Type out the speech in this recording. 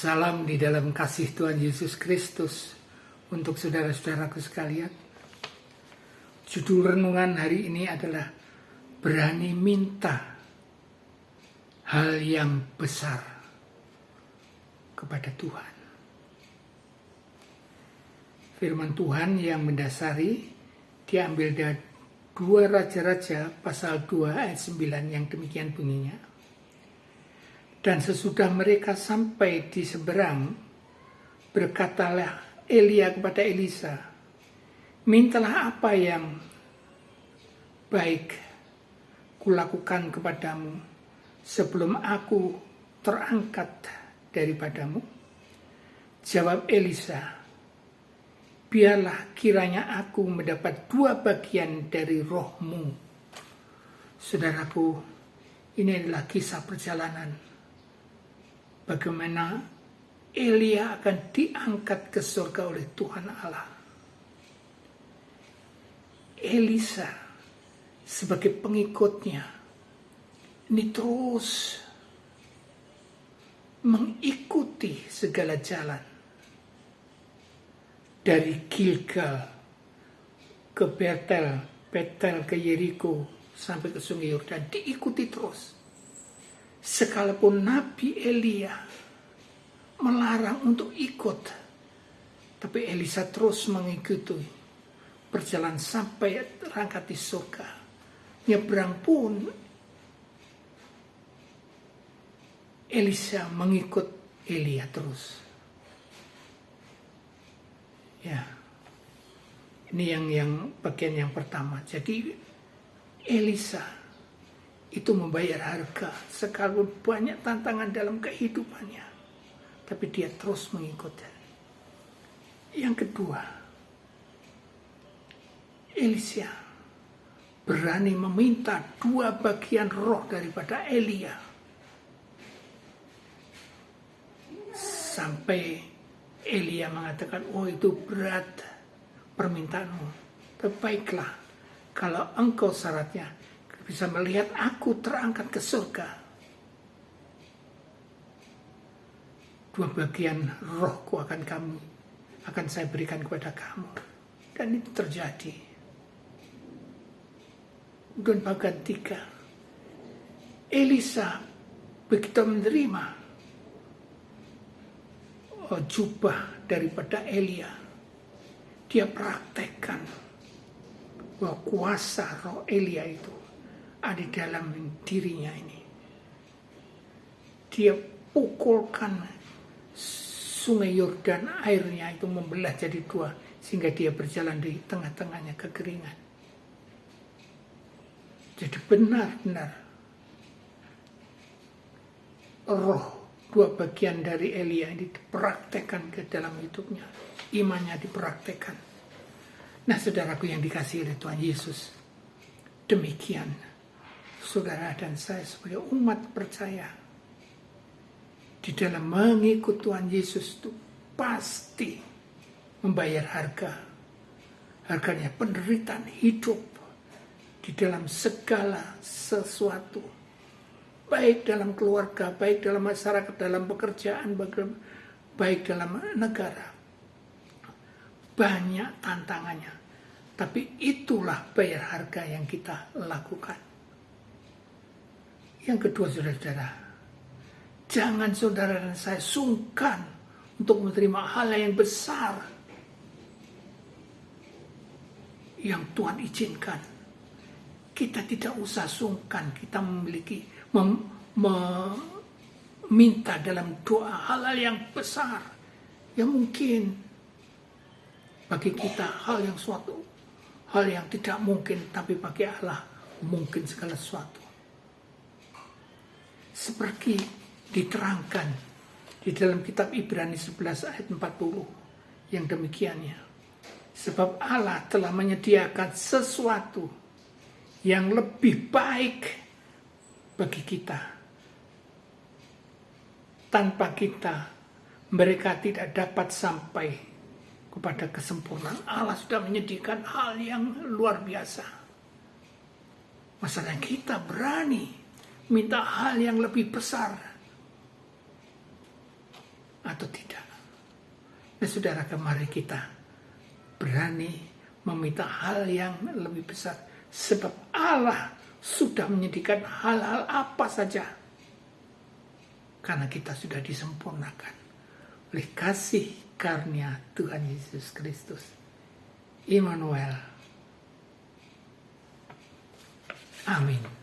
Salam di dalam kasih Tuhan Yesus Kristus untuk saudara-saudaraku sekalian. Judul renungan hari ini adalah berani minta hal yang besar kepada Tuhan. Firman Tuhan yang mendasari diambil dari 2 Raja-Raja pasal 2 ayat 9 yang demikian bunyinya. Dan sesudah mereka sampai di seberang, berkatalah Elia kepada Elisa, mintalah apa yang baik kulakukan kepadamu sebelum aku terangkat daripadamu. Jawab Elisa, biarlah kiranya aku mendapat 2 bagian dari rohmu. Saudaraku, ini adalah kisah perjalanan. Bagaimana Elia akan diangkat ke surga oleh Tuhan Allah. Elisa sebagai pengikutnya ini terus mengikuti segala jalan. Dari Gilgal ke Betel ke Yeriko sampai ke Sungai Yordan diikuti terus. Sekalipun Nabi Elia melarang untuk ikut, tapi Elisa terus mengikuti perjalanan sampai terangkat di surga. Nyebrang pun Elisa mengikut Elia terus. Ya, ini yang bagian yang pertama. Jadi Elisa itu membayar harga sekalipun banyak tantangan dalam kehidupannya, tapi dia terus mengikuti. Yang kedua, Elisa berani meminta 2 bagian roh daripada Elia. Sampai Elia mengatakan, oh itu berat permintaanmu, tapi baiklah kalau engkau syaratnya bisa melihat aku terangkat ke surga. 2 bagian rohku akan saya berikan kepada kamu. Dan itu terjadi. Dan bagian 3, Elisa begitu menerima jubah daripada Elia, dia praktekkan bahwa kuasa roh Elia itu ada di dalam dirinya ini. Dia pukulkan Sungai Yordan, airnya itu membelah jadi 2 sehingga dia berjalan di tengah-tengahnya kekeringan. Jadi benar-benar roh 2 bagian dari Elia ini dipraktekkan ke dalam hidupnya. Imannya dipraktekkan. Nah, saudaraku yang dikasihi oleh Tuhan Yesus, demikian saudara dan saya sebagai umat percaya di dalam mengikut Tuhan Yesus itu pasti membayar harga. Harganya penderitaan hidup di dalam segala sesuatu. Baik dalam keluarga, baik dalam masyarakat, dalam pekerjaan, baik dalam negara. Banyak tantangannya. Tapi itulah bayar harga yang kita lakukan. Yang kedua, saudara-saudara, jangan saudara dan saya sungkan untuk menerima hal yang besar yang Tuhan izinkan. Kita tidak usah sungkan, kita meminta dalam doa hal-hal yang besar yang mungkin bagi kita hal yang tidak mungkin, tapi bagi Allah mungkin segala sesuatu. Seperti diterangkan di dalam kitab Ibrani 11 ayat 40 yang demikiannya. Sebab Allah telah menyediakan sesuatu yang lebih baik bagi kita. Tanpa kita, mereka tidak dapat sampai kepada kesempurnaan. Allah sudah menyediakan hal yang luar biasa. Masalahnya kita berani minta hal yang lebih besar. atau tidak. Nah saudara, mari kita berani meminta hal yang lebih besar. Sebab Allah sudah menyediakan hal-hal apa saja. Karena kita sudah disempurnakan oleh kasih karunia Tuhan Yesus Kristus. Immanuel. Amin.